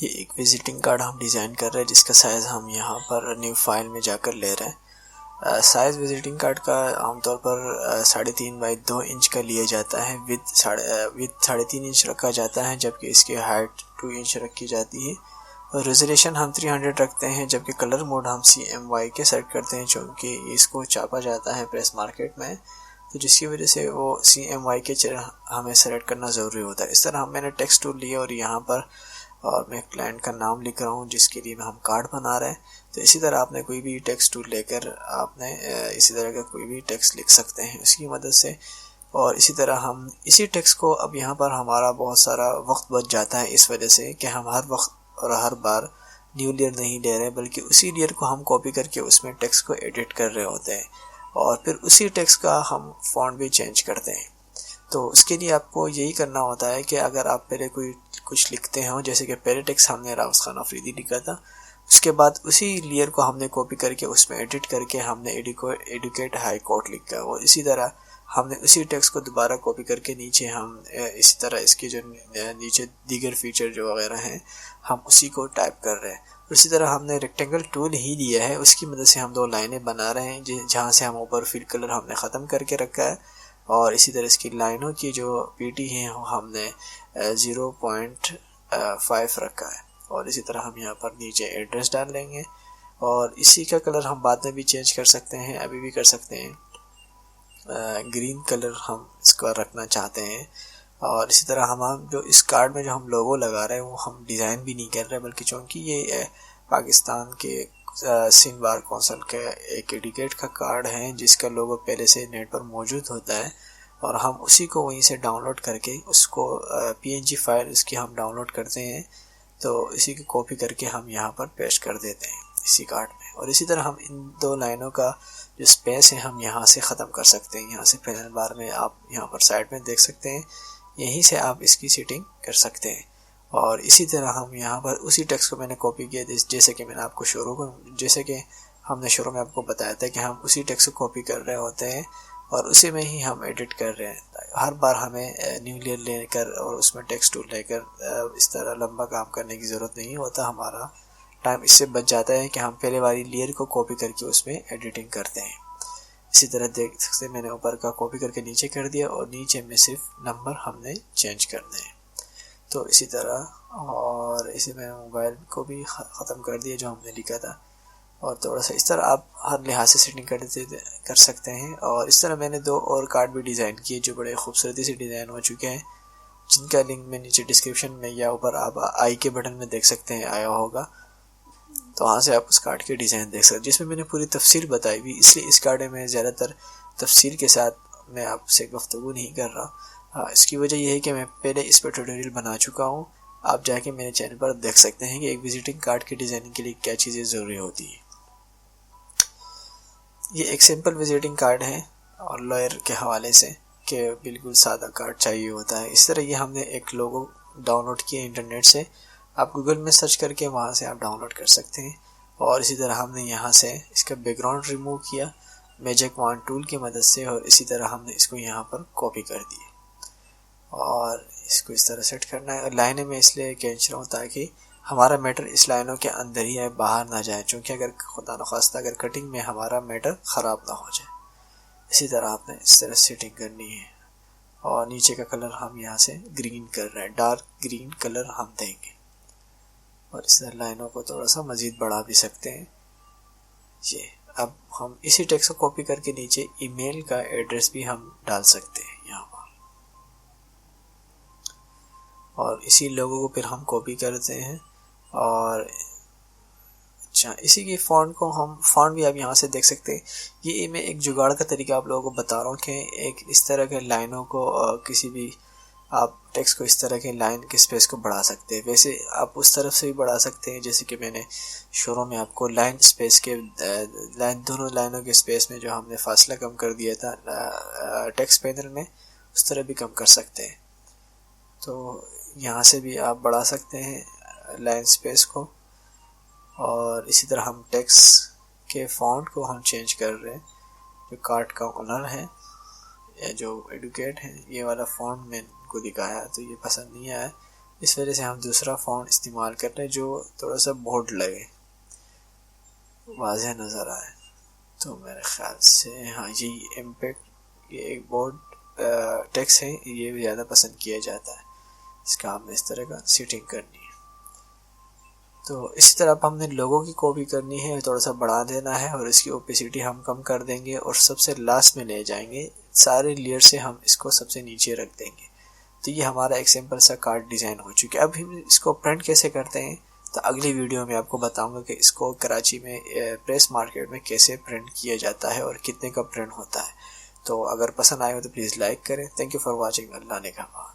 ये एक visiting card हम डिज़ाइन कर रहे हैं जिसका साइज़ हम यहाँ पर न्यू फाइल में जाकर ले रहे हैं। साइज़ विजिटिंग कार्ड का आमतौर पर 3.5 बाई 2 इंच का लिया जाता है। विथ 3.5 इंच रखा जाता है, जबकि इसकी हाइट 2 इंच रखी जाती है। और रेजोल्यूशन हम 300 रखते हैं, जबकि कलर मोड हम CMY के सेट करते हैं, क्योंकि इसको छापा जाता है प्रेस मार्केट में, तो जिसकी वजह से वो CMY के हमें सेलेक्ट करना ज़रूरी होता है। इस तरह मैंने टेक्स्ट टूल लिया और यहाँ पर और मैं क्लाइंट का नाम लिख रहा हूँ जिसके लिए हम कार्ड बना रहे हैं। तो इसी तरह आपने कोई भी टेक्स्ट टूल लेकर आपने इसी तरह का कोई भी टेक्स्ट लिख सकते हैं उसकी मदद से। और इसी तरह हम इसी टेक्स्ट को अब यहाँ पर हमारा बहुत सारा वक्त बच जाता है, इस वजह से कि हम हर वक्त और हर बार न्यू लेयर नहीं ले रहे, बल्कि उसी लेयर को हम कॉपी करके उसमें टेक्स्ट को एडिट कर रहे होते हैं और फिर उसी टेक्स्ट का हम फॉन्ट भी चेंज करते हैं। तो उसके लिए आपको यही करना होता है कि अगर आप पहले कुछ लिखते हो, जैसे कि पहले टेक्स्ट हमने राउस खान अफरीदी लिखा था, उसके बाद उसी लेयर को हमने कॉपी करके उसमें एडिट करके हमने एडुकेट हाई कोर्ट लिखा, और इसी तरह हमने उसी टेक्स्ट को दोबारा कॉपी करके नीचे हम इसी तरह इसके जो नीचे दीगर फीचर जो वगैरह हैं हम उसी को टाइप कर रहे हैं। और इसी तरह हमने रेक्टेंगल टूल ही लिया है, उसकी मदद से हम 2 लाइनें बना रहे हैं जहाँ से हम ऊपर फिल कलर हमने ख़त्म करके रखा है। और इसी तरह इसकी लाइनों की जो PT है हमने 0.5 रखा है। और इसी तरह हम यहाँ पर नीचे एड्रेस डाल लेंगे, और इसी का कलर हम बाद में भी चेंज कर सकते हैं, अभी भी कर सकते हैं। ग्रीन कलर हम इसको रखना चाहते हैं। और इसी तरह हम जो इस कार्ड में जो हम लोगो लगा रहे हैं वो हम डिज़ाइन भी नहीं कर रहे, बल्कि चूँकि ये पाकिस्तान के सिंध बार कौंसिल का एक एडिकेट का कार्ड है जिसका लोगो पहले से नेट पर मौजूद होता है, और हम उसी को वहीं से डाउनलोड करके उसको PNG फाइल उसकी हम डाउनलोड करते हैं, तो इसी की कॉपी करके हम यहाँ पर पेस्ट कर देते हैं इसी कार्ड में। और इसी तरह हम इन 2 लाइनों का जो स्पेस है हम यहाँ से ख़त्म कर सकते हैं। यहाँ से पैनल बार में आप यहाँ पर साइड में देख सकते हैं, यहीं से आप इसकी सेटिंग कर सकते हैं। और इसी तरह हम यहाँ पर उसी टेक्स्ट को मैंने कॉपी किया, जैसे कि मैंने आपको हमने शुरू में आपको बताया था कि हम उसी टेक्स्ट को कॉपी कर रहे होते हैं और उसी में ही हम एडिट कर रहे हैं। हर बार हमें न्यू लेयर लेकर और उसमें टेक्स्ट टूल लेकर इस तरह लंबा काम करने की ज़रूरत नहीं होता, हमारा टाइम इससे बच जाता है कि हम पहले वाली लेयर को कॉपी करके उसमें एडिटिंग करते हैं। इसी तरह देख सकते हैं मैंने ऊपर का कॉपी करके नीचे कर दिया, और नीचे में सिर्फ नंबर हमने चेंज करने हैं। तो इसी तरह और इसी में मोबाइल को भी ख़त्म कर दिया जो हमने लिखा था, और थोड़ा सा इस तरह आप हर लिहाज से सेटिंग कर सकते हैं। और इस तरह मैंने 2 और कार्ड भी डिज़ाइन किए जो बड़े खूबसूरती से डिज़ाइन हो चुके हैं, जिनका लिंक मैं नीचे डिस्क्रिप्शन में या ऊपर आप आई के बटन में देख सकते हैं, आया होगा, तो वहाँ से आप उस कार्ड के डिज़ाइन देख सकते हैं, जिसमें मैंने पूरी तफसीर बताई हुई। इसलिए इस कार्ड में ज़्यादातर तफसीर के साथ मैं आपसे गुफ्तगू नहीं कर रहा। इसकी वजह यह है कि मैं पहले इस पर ट्यूटोरियल बना चुका हूँ, आप जाके मेरे चैनल पर देख सकते हैं कि एक विजिटिंग कार्ड की डिज़ाइनिंग के लिए क्या चीज़ें ज़रूरी होती हैं। ये एक सिंपल विजिटिंग कार्ड है और लॉयर के हवाले से कि बिल्कुल सादा कार्ड चाहिए होता है। इस तरह ये हमने एक लोगो डाउनलोड किया इंटरनेट से, आप गूगल में सर्च करके वहाँ से आप डाउनलोड कर सकते हैं। और इसी तरह हमने यहाँ से इसका बैकग्राउंड रिमूव किया मैजिक वॉन्ड टूल की मदद से, और इसी तरह हमने इसको यहाँ पर कॉपी कर दिए और इसको इस तरह सेट करना है। लाइनें में इसलिए खींच रहा हूँ ताकि हमारा मैटर इस लाइनों के अंदर ही है, बाहर ना जाए, क्योंकि अगर खुदा न खास्ता अगर कटिंग में हमारा मैटर ख़राब ना हो जाए। इसी तरह आपने इस तरह सेटिंग करनी है। और नीचे का कलर हम यहाँ से ग्रीन कर रहे हैं, डार्क ग्रीन कलर हम देंगे, और इस तरह लाइनों को थोड़ा सा मज़ीद बढ़ा भी सकते हैं। ये अब हम इसी टेक्स्ट को कॉपी करके नीचे ईमेल का एड्रेस भी हम डाल सकते हैं यहाँ पर, और इसी लोगों को फिर हम कॉपी करते हैं। और अच्छा, इसी की फ़ॉन्ट भी आप यहाँ से देख सकते हैं। ये मैं एक जुगाड़ का तरीका आप लोगों को बता रहा हूँ कि एक इस तरह के लाइनों को किसी भी आप टेक्स्ट को इस तरह के लाइन के स्पेस को बढ़ा सकते हैं। वैसे आप उस तरफ से भी बढ़ा सकते हैं, जैसे कि मैंने शुरू में आपको लाइन स्पेस के दोनों लाइनों के स्पेस में जो हमने फासला कम कर दिया था टेक्स्ट पैनल में, उस तरह भी कम कर सकते हैं। तो यहाँ से भी आप बढ़ा सकते हैं लाइन स्पेस को। और इसी तरह हम टेक्स्ट के फ़ॉन्ट को हम चेंज कर रहे हैं। जो कार्ड का ओनर है या जो एडुकेट है, ये वाला फ़ॉन्ट मैंने को दिखाया तो ये पसंद नहीं आया, इस वजह से हम दूसरा फ़ॉन्ट इस्तेमाल कर रहे हैं जो थोड़ा सा बोल्ड लगे, वाज़ेह नज़र आए। तो मेरे ख़्याल से हाँ, ये इम्पैक्ट, ये एक बोर्ड टेक्स्ट है, ये ज़्यादा पसंद किया जाता है। इसका हमने इस तरह का सेटिंग करनी है। तो इसी तरह अब हमने लोगों की कॉपी करनी है, थोड़ा सा बढ़ा देना है और इसकी ओपेसिटी हम कम कर देंगे और सबसे लास्ट में ले जाएंगे, सारे लेयर से हम इसको सबसे नीचे रख देंगे। तो ये हमारा एक सिंपल सा कार्ड डिज़ाइन हो चुका है। अब हम इसको प्रिंट कैसे करते हैं तो अगली वीडियो में आपको बताऊंगा कि इसको कराची में प्रेस मार्केट में कैसे प्रिंट किया जाता है और कितने का प्रिंट होता है। तो अगर पसंद आए हो तो प्लीज़ लाइक करें। Thank you for watching. अल्लाह ने कहा।